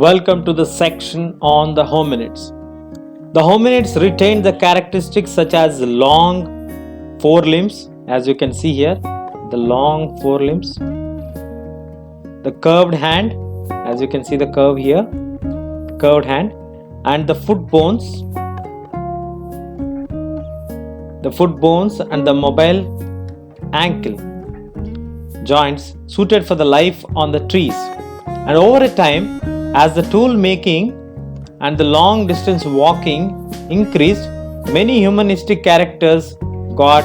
Welcome to the section on the hominids. The hominids retained the characteristics such as long forelimbs, as you can see here, the long forelimbs, the curved hand, as you can see the curve here, curved hand, and the foot bones and the mobile ankle joints suited for the life on the trees. And over a time, as the tool making and the long distance walking increased, many humanistic characters got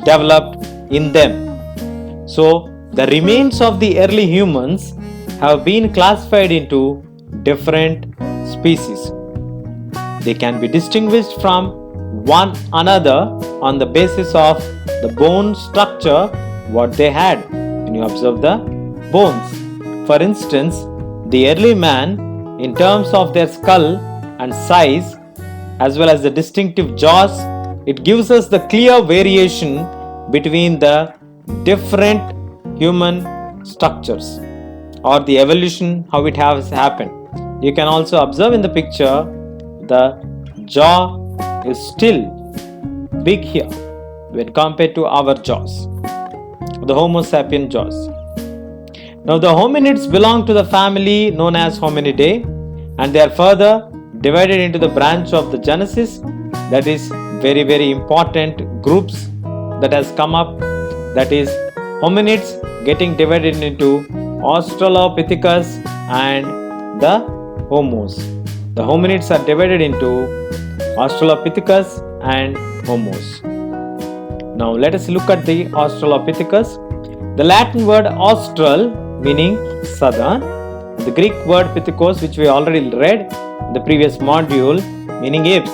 developed in them. So, the remains of the early humans have been classified into different species. They can be distinguished from one another on the basis of the bone structure what they had. When you observe the bones, for instance, the early man, in terms of their skull and size as well as the distinctive jaws, it gives us the clear variation between the different human structures or the evolution how it has happened. You can also observe in the picture the jaw is still big here when compared to our jaws, the Homo sapien jaws. Now the hominids belong to the family known as Hominidae, and they are further divided into the branch of the Genesis, that is very important groups that has come up, that is hominids getting divided into Australopithecus and the Homos. The hominids are divided into Australopithecus and Homos. Now let us look at the Australopithecus. The Latin word austral meaning southern, the Greek word pithekos, which we already read in the previous module, meaning apes.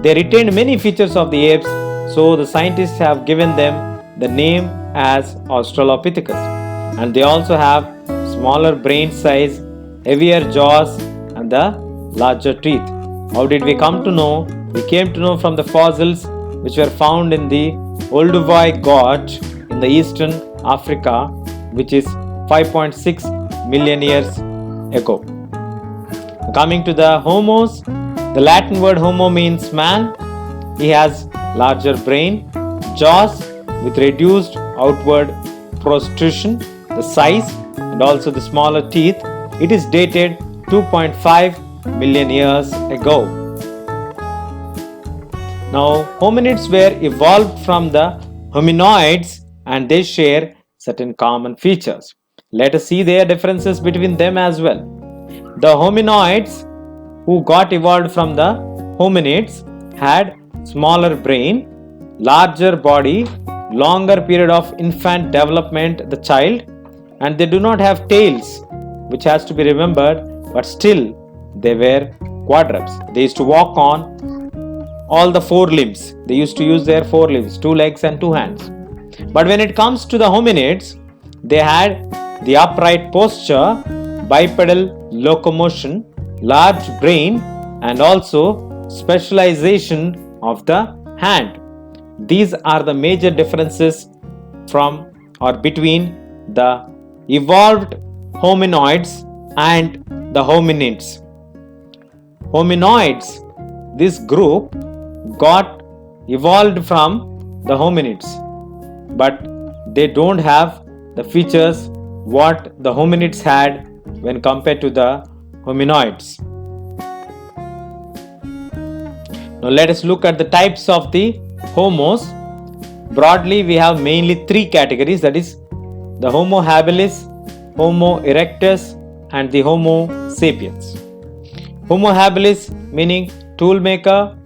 They retained many features of the apes, so the scientists have given them the name as Australopithecus. And they also have smaller brain size, heavier jaws and the larger teeth. How did we come to know? We came to know from the fossils which were found in the Olduvai Gorge in the eastern Africa, which is 5.6 million years ago. Coming to the Homos, the Latin word homo means man. He has larger brain, jaws with reduced outward protrusion, the size and also the smaller teeth. It is dated 2.5 million years ago. Now, hominids were evolved from the hominoids and they share certain common features. Let us see their differences between them as well. The hominoids who got evolved from the hominids had smaller brain, larger body, longer period of infant development, the child, and they do not have tails, which has to be remembered, but still they were quadrupeds. They used to walk on all the four limbs. They used to use their four limbs, 2 legs and 2 hands. But when it comes to the hominids, they had the upright posture, bipedal locomotion, large brain and also specialization of the hand. These are the major differences from or between the evolved hominoids and the hominids. Hominoids, this group got evolved from the hominids, but they don't have the features what the hominids had when compared to the hominoids. Now let us look at the types of the homos. Broadly, we have mainly 3 categories, that is the Homo habilis, Homo erectus and the Homo sapiens. Homo habilis meaning tool maker,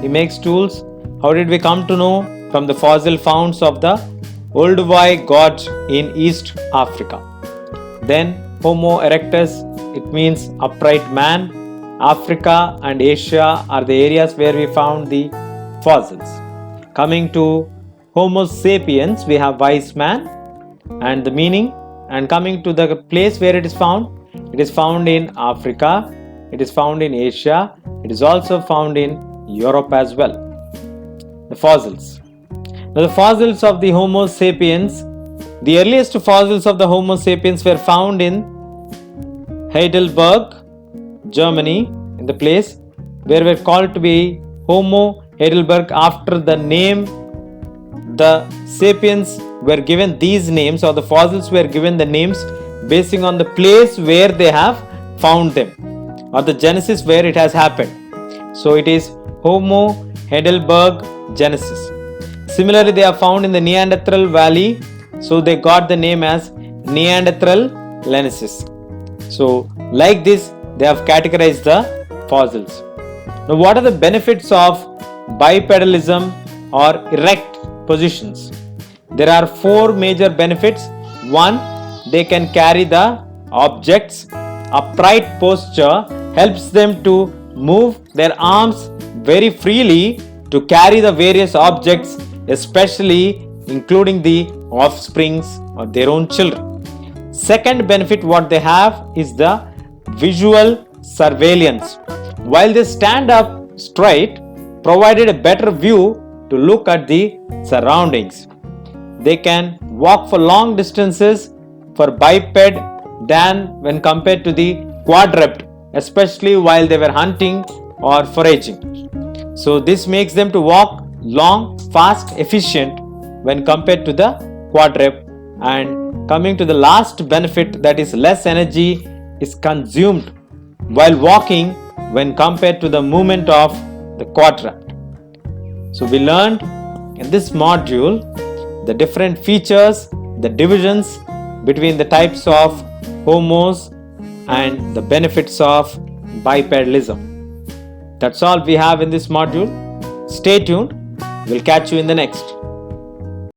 he makes tools. How did we come to know? From the fossil founds of the Olduvai Gorge in East Africa. Then Homo erectus, it means upright man. Africa and Asia are the areas where we found the fossils. Coming to Homo sapiens, we have wise man and the meaning, and coming to the place where it is found in Africa, it is found in Asia, it is also found in Europe as well. The fossils. Now the fossils of the Homo sapiens, the earliest fossils of the Homo sapiens were found in Heidelberg Germany, in the place where we're called to be Homo Heidelberg after the name the sapiens were given these names, or the fossils were given the names basing on the place where they have found them, or the genesis where it has happened. So it is Homo Heidelberg genesis. Similarly, they are found in the Neanderthal valley, so they got the name as Neanderthal Lenensis. So like this, they have categorized the fossils. Now, what are the benefits of bipedalism or erect positions? There are four major benefits. One, they can carry the objects. Upright posture helps them to move their arms very freely to carry the various objects, especially including the offsprings or their own children. Second benefit what they have is the visual surveillance. While they stand up straight, provided a better view to look at the surroundings. They can walk for long distances for biped than when compared to the quadruped, especially while they were hunting or foraging. So this makes them to walk long, fast, efficient when compared to the quadruped. And coming to the last benefit, that is less energy is consumed while walking when compared to the movement of the quadruped. So we learned in this module the different features, the divisions between the types of homos and the benefits of bipedalism. That's all we have in this module. Stay tuned. We'll catch you in the next.